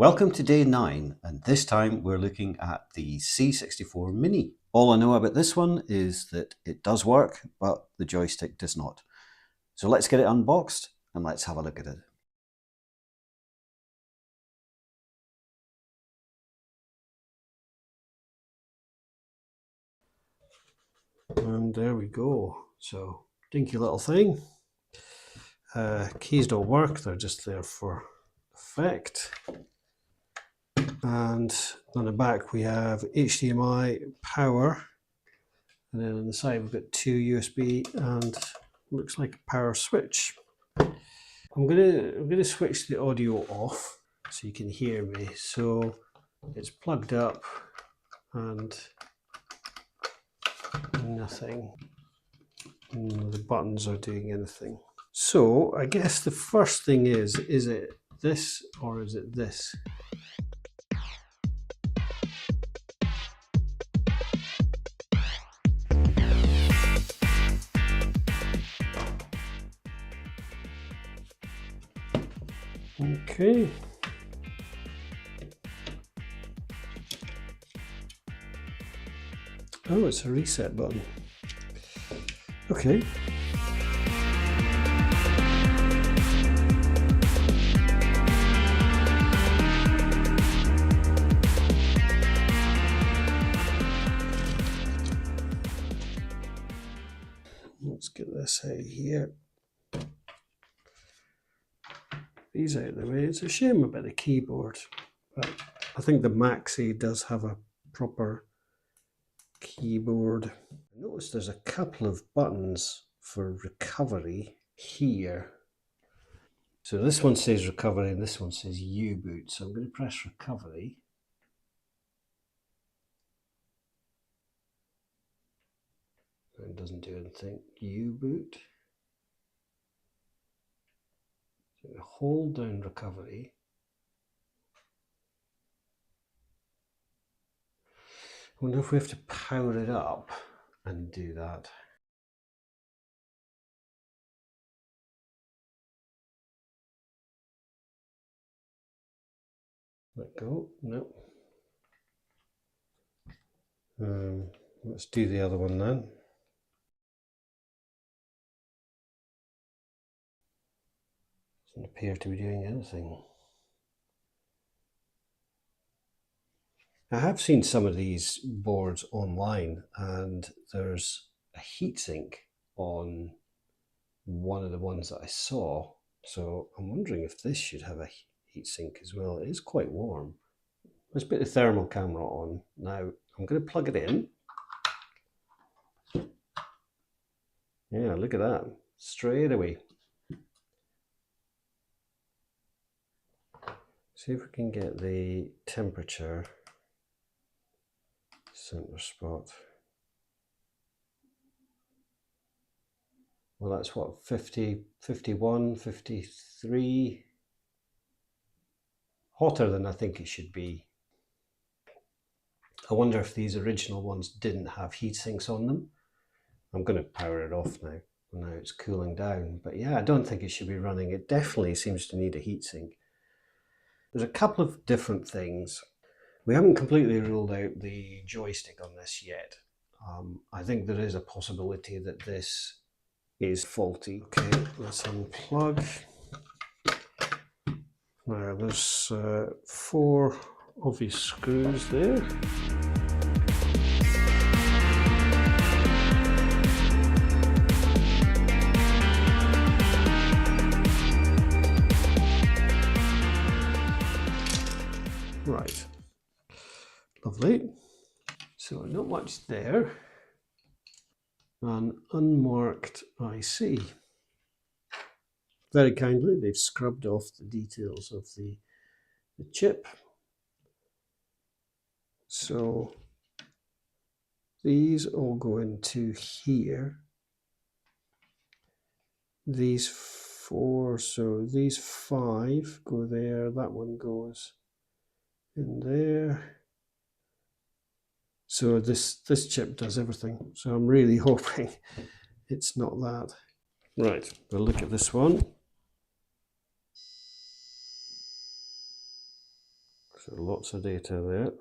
Welcome to day 9, and this time we're looking at the C64 Mini. All I know about this one is that it does work, but the joystick does not. So let's get it unboxed and let's have a look at it. And there we go. So, dinky little thing. Keys don't work, they're just there for effect. And on the back we have HDMI power, and then on the side we've got 2 USB and looks like a power switch. I'm gonna switch the audio off so you can hear me. So it's plugged up and nothing. The buttons are doing anything. So I guess the first thing is it this or is it this? Okay. Oh, it's a reset button. Okay. Let's get this out of here. These out of the way. It's a shame about the keyboard, but I think the Maxi does have a proper keyboard. Notice there's a couple of buttons for recovery here. So this one says recovery and this one says U-boot. So I'm going to press recovery. It doesn't do anything. U-boot. So hold down recovery. I wonder if we have to power it up and do that. Let go. No. Let's do the other one then. Doesn't appear to be doing anything. I have seen some of these boards online, and there's a heatsink on one of the ones that I saw. So I'm wondering if this should have a heatsink as well. It is quite warm. Let's put the thermal camera on. Now I'm going to plug it in. Yeah, look at that. Straight away. See if we can get the temperature center spot. Well, that's what, 50, 51, 53. Hotter than I think it should be. I wonder if these original ones didn't have heat sinks on them. I'm going to power it off now. Now it's cooling down. But yeah, I don't think it should be running. It definitely seems to need a heat sink. There's a couple of different things. We haven't completely ruled out the joystick on this yet. I think there is a possibility that this is faulty. Okay, let's unplug. Now there's 4 obvious screws there. Right, lovely. So not much there. An unmarked IC. Very kindly, they've scrubbed off the details of the chip. So these all go into here. These 4, so these 5 go there, that one goes in there. So this chip does everything. So I'm really hoping it's not that. Right, we'll look at this one. So lots of data there.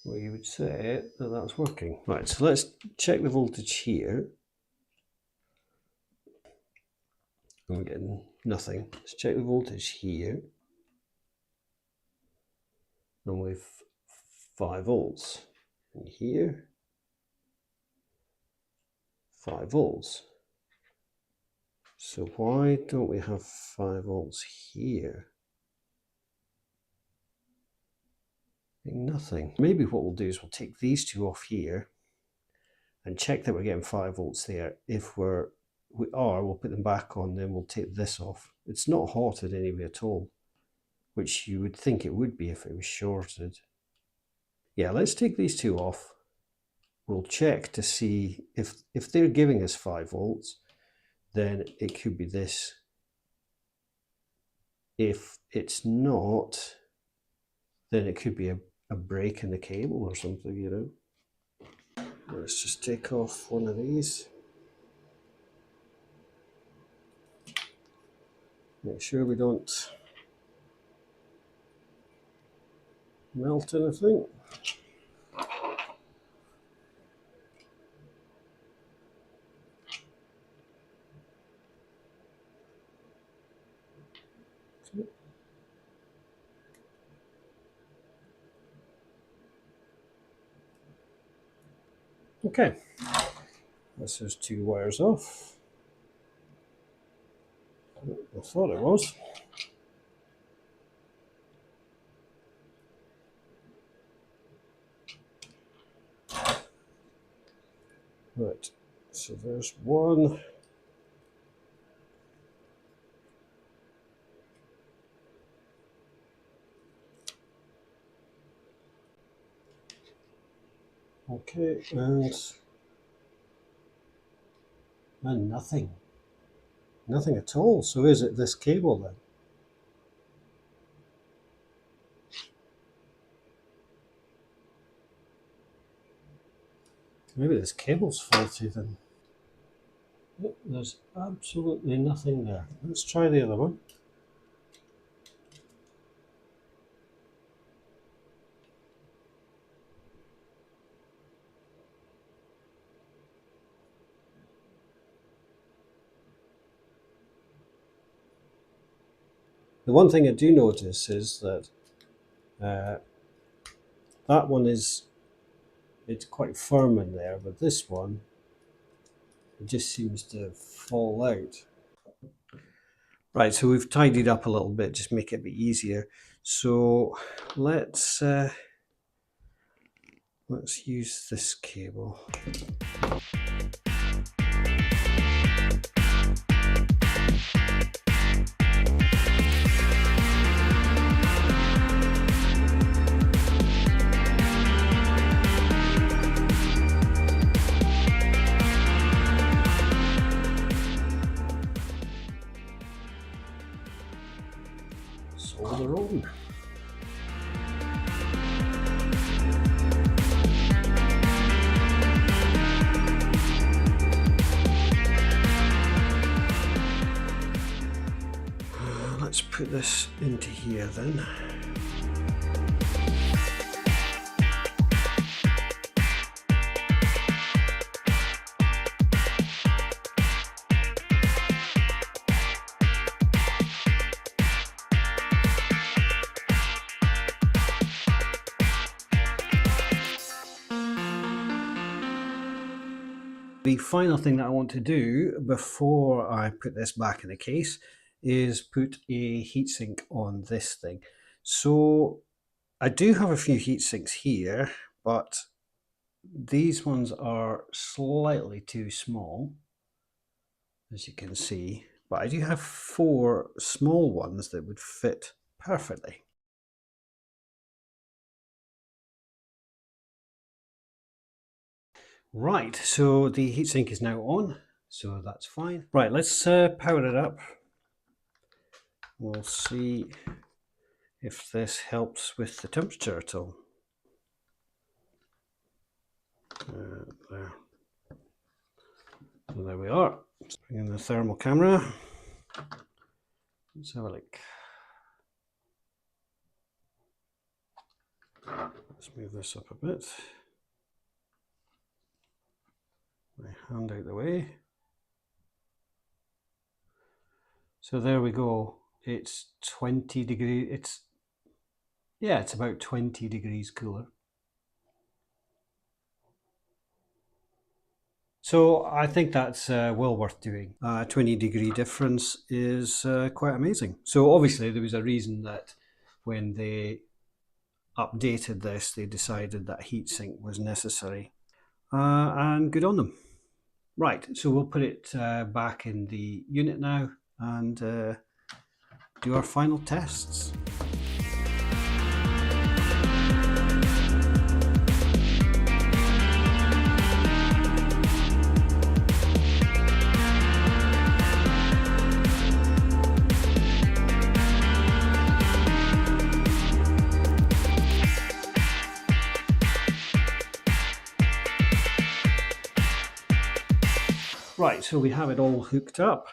Well, you would say that that's working. Right, so let's check the voltage here. I'm getting nothing. Let's check the voltage here. And we've 5 volts. And here, 5 volts. So why don't we have 5 volts here? Nothing. Maybe what we'll do is we'll take these two off here and check that we're getting 5 volts there. If we are, we'll put them back on, then we'll take this off. It's not hotted anyway at all, which you would think it would be if it was shorted. Yeah, let's take these two off. We'll check to see if they're giving us 5 volts, then it could be this. If it's not, then it could be a break in the cable or something, you know. Let's just take off one of these. Make sure we don't melt anything. Okay, this is 2 wires off. I thought it was. Right, so there's one. Okay, and nothing. Nothing at all. So is it this cable then? Maybe this cable's faulty then. Yep, there's absolutely nothing there. Let's try the other one. The one thing I do notice is that that one it's quite firm in there, but this one, it just seems to fall out. Right, so we've tidied up a little bit, just make it a bit easier. So let's use this cable. Solder on. Let's put this into here then. The final thing that I want to do before I put this back in the case is put a heatsink on this thing. So I do have a few heatsinks here, but these ones are slightly too small, as you can see. But I do have 4 small ones that would fit perfectly. Right, so the heatsink is now on, so that's fine. Right, let's power it up. We'll see if this helps with the temperature at all. there. So there we are. Let's bring in the thermal camera. Let's have a look. Let's move this up a bit. My hand out the way. So there we go. It's 20 degrees. It's about 20 degrees cooler. So I think that's well worth doing. 20-degree difference is quite amazing. So obviously there was a reason that when they updated this, they decided that heatsink was necessary. And good on them. Right, so we'll put it back in the unit now and do our final tests. Right, so we have it all hooked up.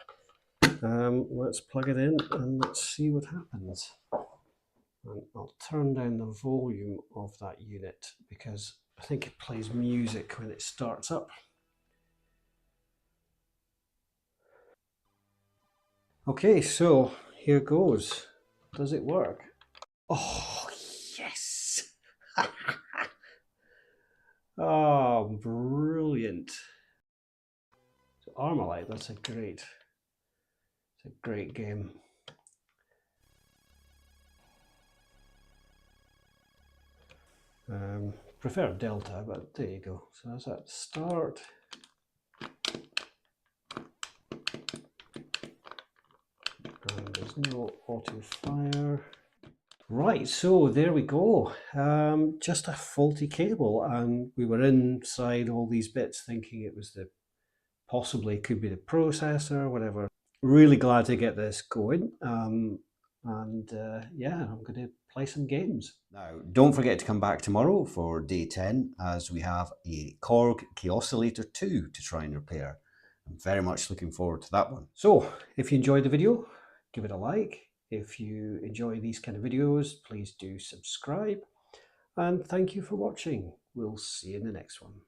Let's plug it in and let's see what happens. And I'll turn down the volume of that unit because I think it plays music when it starts up. Okay, so here goes. Does it work? Oh, yes! Oh, brilliant. So Armalite, that's a great game. Prefer Delta, but there you go. So that's that start. And there's no auto fire. Right, so there we go. Just a faulty cable, and we were inside all these bits thinking it was possibly could be the processor, whatever. Really glad to get this going. Yeah, I'm going to play some games. Now, don't forget to come back tomorrow for day 10 as we have a Korg Key Oscillator 2 to try and repair. I'm very much looking forward to that one. So, if you enjoyed the video, give it a like. If you enjoy these kind of videos, please do subscribe. And thank you for watching. We'll see you in the next one.